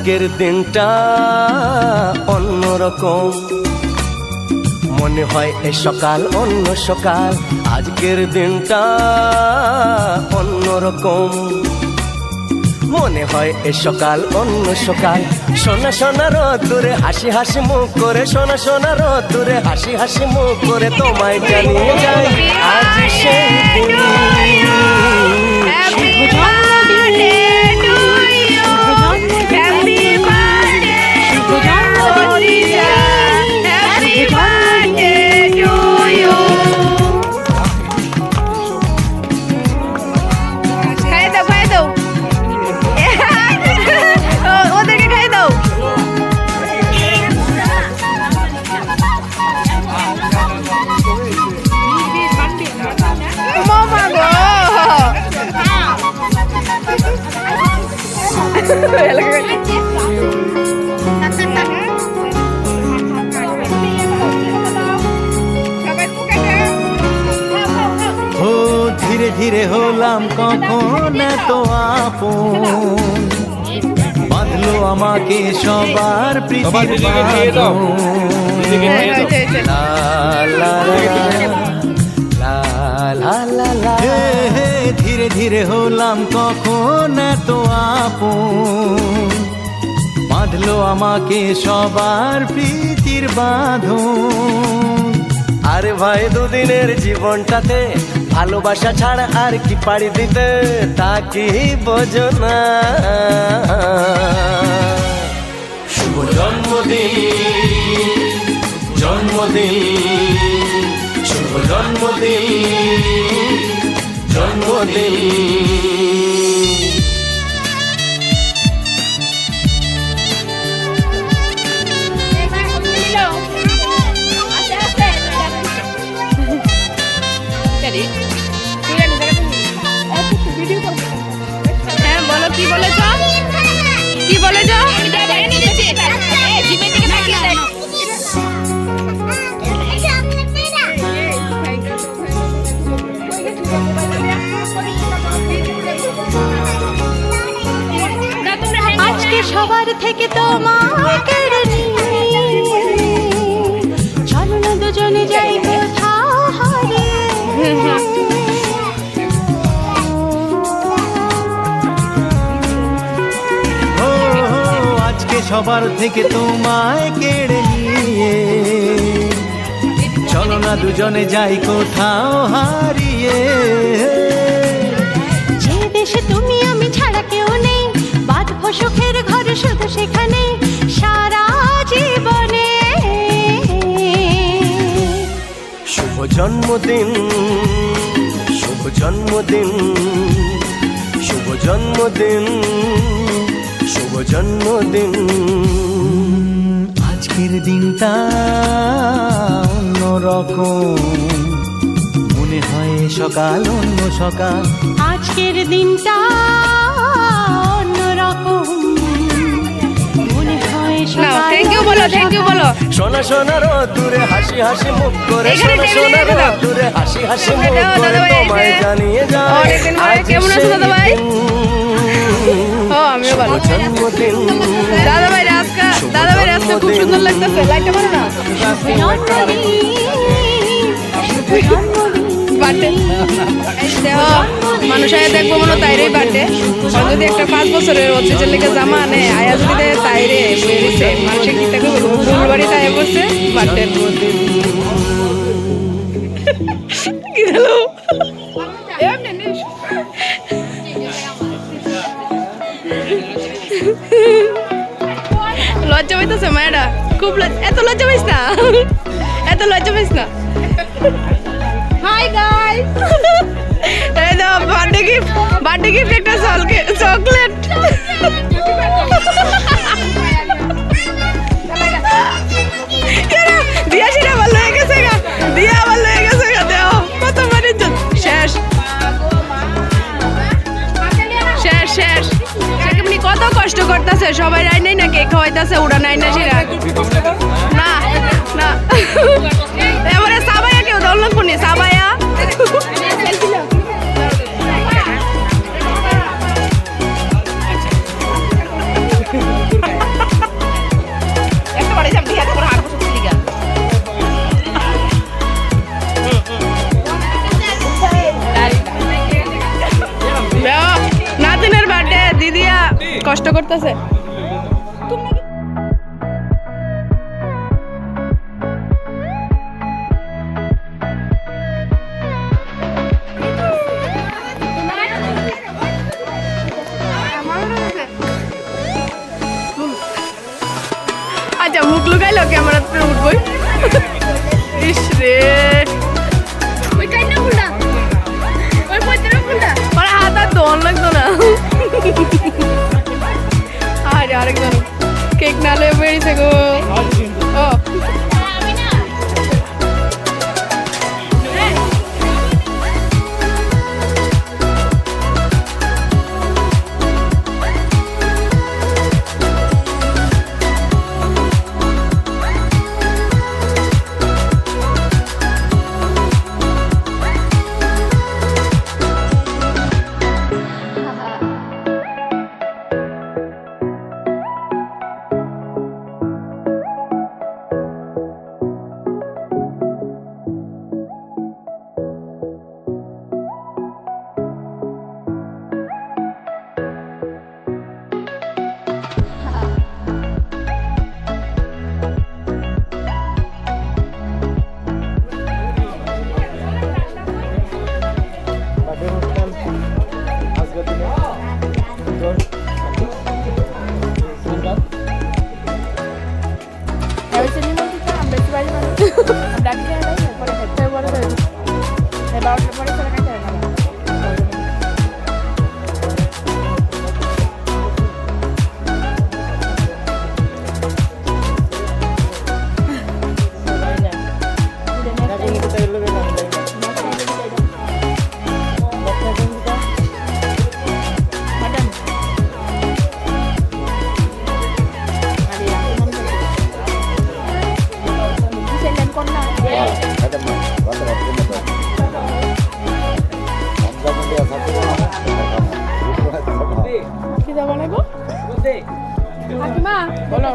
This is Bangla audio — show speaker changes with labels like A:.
A: আজকের দিনটা অন্যরকম, মনে হয় এ সকাল অন্য সকাল। আজকের দিনটা অন্যরকম, মনে হয় এ সকাল অন্য সকাল। সোনা সোনা রোদ্দুরে হাসি হাসি মুখ করে, সোনা সোনা রোদ্দুরে হাসি হাসি মুখ করে তোমায় জানিয়ে যাই আজ সেই দিন। ধীরে ধীরে হলাম কখন এত আপন, বাঁধলো আমাকে সবার প্রীতির বাঁধন। লা লা লা লা লা, ধীরে ধীরে হলাম কখন এত আপন, বাঁধলো আমাকে সবার প্রীতির বাঁধন। আরে ভাই দুদিনের জীবনটাতে ভালোবাসা ছাড়া আর কি পাড়ি দিতে, তা কি বোঝো না? শুভ জন্মদিন জন্মদিন, শুভ জন্মদিন জন্মদিন।
B: হ্যাঁ বলো, কি বলেছ? কি বলেছ?
C: আজকে সবার থেকে তোমায় কেড়ে নিয়ে চলো না দুজনে যাই কোথাও হারিয়ে।
A: আজকে সবার থেকে তোমায় কেড়ে নিয়ে চলো না দুজনে যাই কোথাও হারিয়ে।
C: যে দেশে তুমি আমি ছাড়া কেউ নেই, বাঁধবো সুখের ঘর শুধু সেখানে সারা জীবনে।
A: শুভ জন্মদিন শুভ জন্মদিন, শুভ জন্মদিন শুভ জন্মদিন। আজকের দিনটা অন্যরকম, মনে হয় সকাল অন্য সকাল।
C: আজকের দিনটা অন্যরকম, মনে হয় সকাল
B: থ্যাংক ইউ বলো, থ্যাংক ইউ বলো।
A: সোনা সোনা রোদ্দুরে হাসি হাসি মুখ করে,
B: এখানে
A: সোনা
B: টেবিলে
A: সোনা
B: রেখে দাও।
A: রোদ্দুরে হাসি হাসি মুখ
B: দাও,
A: করে
B: দাদা ভাই,
A: তোমায় জানিয়ে যাই
B: অনেকদিন পরে।
A: আজ
B: কেমন আছো
A: সেই
B: দাদা ভাই?
A: দিন।
B: ও আমিও ভালো।
A: শুভ জন্মদিন
B: দাদা ভাই রাজকা, দাদা ভাই রাজকা খুব সুন্দর লাগতেছে। লাইটটা মারো না। বার্থডে মানুষ আয়া দেখবো মনে তাইরেই বার্থডে। যদি একটা 5 বছরের অত্যাচার লেগে জামা আনে আয়া যদি দেয় তাইরে বয়ে দিছে, মানুষের কি তাকে ফুল বাড়িতে আয়া পড়ছে বার্থডে। কি হলো? লজ্জা পাইতেছে মায়েরা, খুব এত লজ্জা পাইস না, এত লজ্জা পাইস না। হাই গাইস, এই দাও বার্থডে গিফট একটা চকলেট। দিয়া সেটা ভালো হয়ে গেছে গা, দিয়া ভালো হয়ে গেছে গা। দেও কত মারি শেষ শেষ শেষ। সেখানে কত কষ্ট করতেছে, সবাই রাই নাই না কেক খাওয়াইতেছে, উড়া নাই না সেরা না না। এবারে সাবাইয়া কেউ দল লাগবনি, সাবাইয়া করতেছে আচ্ছা মুখ লুকাইলো ক্যামেরাতে উঠবই ইস রে ওরা হাত আর দোন লাগতো না আরে আরেকজন কেক নালে বেরিয়েছে গো ও কি যাবো না গো? কাকিমা বলো